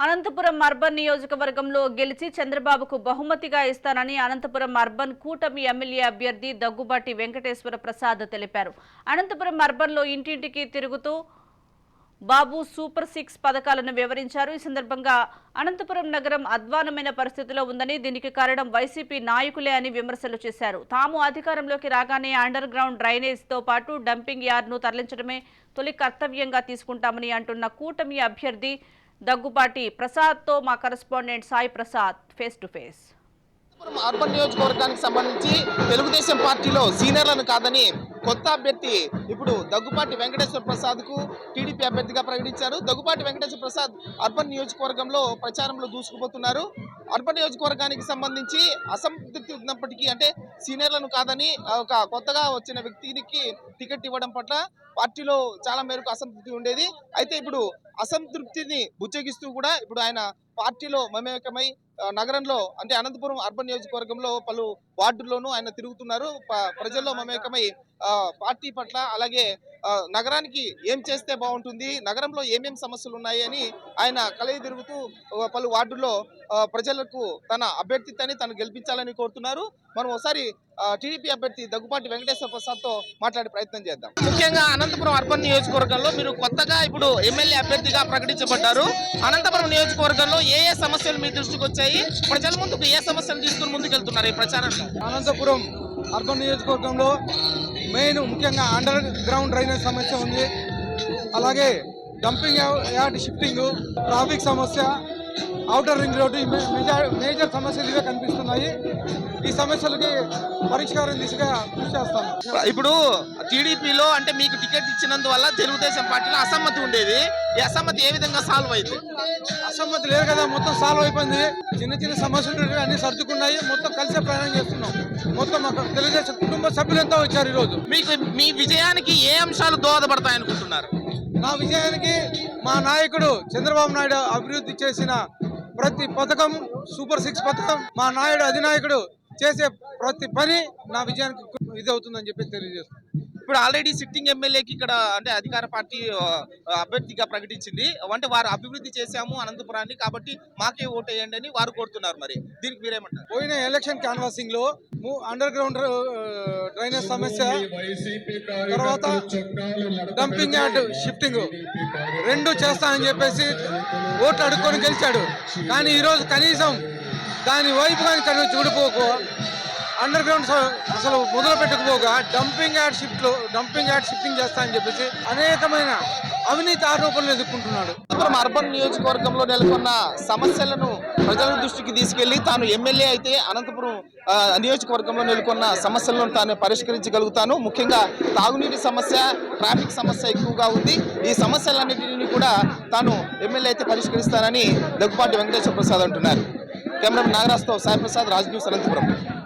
Anantapuram urban నియోజకవర్గంలో గెలిచి చంద్రబాబుకు బహుమతిగా ఇస్తానని అనంతపురం అర్బన్ కూటమి ఎమ్మెల్యే అభ్యర్థి దగ్గుబాటి వెంకటేశ్వర ప్రసాద్ తెలిపారు. అనంతపురం అర్బన్లో ఇంటింటికి తిరుగుతూ బాబు సూపర్ 6 పథకాలను వివరించారు. ఈ సందర్భంగా అనంతపురం నగరం అధ్వానమైన పరిస్థితిలో ఉందని, దీనికి కారణం వైసీపీ నాయకులే అని విమర్శలు చేశారు. తాము అధికారంలోకి రాగానే అండర్ గ్రౌండ్ డ్రైనేజ్తో పాటు డంపింగ్ యార్డ్ను తరలించడమే తొలి కర్తవ్యంగా తీసుకుంటామని అంటున్న కూటమి అభ్యర్థి దగ్గుబాటి ప్రసాద్తో మా correspondent Sai Prasad face to face. Urban నియోజకవర్గానికి సంబంధించి తెలుగుదేశం పార్టీలో సీనియర్లను కాదని కొత్త అభ్యర్థి ఇప్పుడు దగ్గుబాటి వెంకటేశ్వర ప్రసాద్ కు టీడీపీ అభ్యర్థిగా ప్రకటించారు. దగ్గుబాటి వెంకటేశ్వర ప్రసాద్ అర్బన్ నియోజకవర్గంలో ప్రచారంలో దూసుకుపోతున్నారు. అర్బన్ నియోజకవర్గానికి సంబంధించి అసంతృప్తి ఉన్నప్పటికీ, అంటే సీనియర్లను కాదని ఒక కొత్తగా వచ్చిన వ్యక్తికి టికెట్ ఇవ్వడం పట్ల పార్టీలో చాలా మేరకు అసంతృప్తి ఉండేది. అయితే ఇప్పుడు అసంతృప్తిని బుజ్జగిస్తూ కూడా ఇప్పుడు ఆయన పార్టీలో మమేకమై నగరంలో, అంటే అనంతపురం అర్బన్ నియోజకవర్గంలో పలు వార్డుల్లోనూ ఆయన తిరుగుతున్నారు. ప్రజల్లో మమేకమై పార్టీ పట్ల, అలాగే నగరానికి ఏం చేస్తే బాగుంటుంది, నగరంలో ఏమేం సమస్యలు ఉన్నాయి అని ఆయన కలయి తిరుగుతూ పలు వార్డుల్లో ప్రజలకు తన అభ్యర్థిత్వాన్ని తను గెలిపించాలని కోరుతున్నారు. మనం ఒకసారి టీడీపీ అభ్యర్థి దగ్గుబాటి వెంకటేశ్వర ప్రసాద్ తో మాట్లాడే ప్రయత్నం చేద్దాం. ముఖ్యంగా అనంతపురం అర్బన్ నియోజకవర్గంలో మీరు కొత్తగా ఇప్పుడు ఎమ్మెల్యే అభ్యర్థిగా ప్రకటించబడ్డారు. అనంతపురం నియోజకవర్గంలో ఏ ఏ సమస్యలు మీ దృష్టికి వచ్చాయి, ప్రజల ముందుకు ఏ సమస్యలు తీసుకుని ముందుకెళ్తున్నారు ఈ ప్రచారంలో? అనంతపురం అర్బన్ నియోజకవర్గంలో ముఖ్యంగా అండర్ గ్రౌండ్ డ్రైనేజ్ సమస్య ఉంది. అలాగే డంపింగ్ యార్డ్ షిఫ్టింగ్, ట్రాఫిక్ సమస్య, ఔటర్ రింగ్ రోడ్డు, మేజర్ సమస్యలు ఇవే కనిపిస్తున్నాయి. ఈ సమస్యలకి పరిష్కారం దిశగా కృషి చేస్తాను. ఇప్పుడు టీడీపీలో అంటే మీకు టికెట్ ఇచ్చినందువల్ల తెలుగుదేశం పార్టీలో అసమ్మతి ఉండేది. ఈ అసమ్మతి ఏ విధంగా సాల్వ్ అయింది? అసమ్మతి లేదు కదా, మొత్తం సాల్వ్ అయిపోయింది. చిన్న చిన్న సమస్యలు అన్ని సర్దుకున్నాయి. మొత్తం కలిసే ప్రయాణం చేస్తున్నాం. మొత్తం తెలుగుదేశం కుటుంబ సభ్యులంతా వచ్చారు ఈరోజు. మీకు మీ విజయానికి ఏ అంశాలు దోహదపడతాయనుకుంటున్నారు? నా విజయానికి మా నాయకుడు చంద్రబాబు నాయుడు అభివృద్ధి చేసిన ప్రతి పథకం, సూపర్ 6 పథకం, మా నాయుడు అధినాయకుడు చేసే ప్రతి పని నా విజయానికి ఇది అవుతుందని చెప్పి తెలియజేస్తున్నాను. ఇప్పుడు ఆల్రెడీ సిట్టింగ్ ఎమ్మెల్యేకి ఇక్కడ అంటే అధికార పార్టీ అభ్యర్థిగా ప్రకటించింది. అంటే వారు అభివృద్ధి చేశాము అనంతపురాన్ని, కాబట్టి మాకే ఓటేయండి అని వారు కోరుతున్నారు. మరి దీనికి మీరేమంటారు? పోయిన ఎలక్షన్ క్యాన్వాసింగ్ లో అండర్ గ్రౌండ్ డ్రైనేజ్ సమస్య, తర్వాత డంపింగ్ యార్డ్ షిఫ్టింగ్ రెండు చేస్తానని చెప్పేసి ఓట్లు అడుక్కొని గెలిచాడు. కానీ ఈరోజు కనీసం దాని వైపు కానీ చూడిపోకు, అండర్ గ్రౌండ్ అసలు మొదలు పెట్టుకుపోగా డంపింగ్ యార్డ్ షిఫ్టింగ్ చేస్తానని చెప్పేసి అనేకమైన అవినీతి ఆరోపణలు ఎదుర్కొంటున్నాడు. అర్బన్ నియోజకవర్గంలో నెలకొన్న సమస్యలను ప్రజల దృష్టికి తీసుకెళ్లి తాను ఎమ్మెల్యే అయితే అనంతపురం నియోజకవర్గంలో నెలకొన్న సమస్యలను తాను పరిష్కరించగలుగుతాను. ముఖ్యంగా తాగునీటి సమస్య, ట్రాఫిక్ సమస్య ఎక్కువగా ఉంది. ఈ సమస్యలన్నింటినీ కూడా తాను ఎమ్మెల్యే అయితే పరిష్కరిస్తానని దగ్గుబాటి వెంకటేశ్వర ప్రసాద్ అంటున్నారు. కెమెరా నాగరాజ్తో సాయి ప్రసాద్, రాజ్ న్యూస్, అనంతపురం.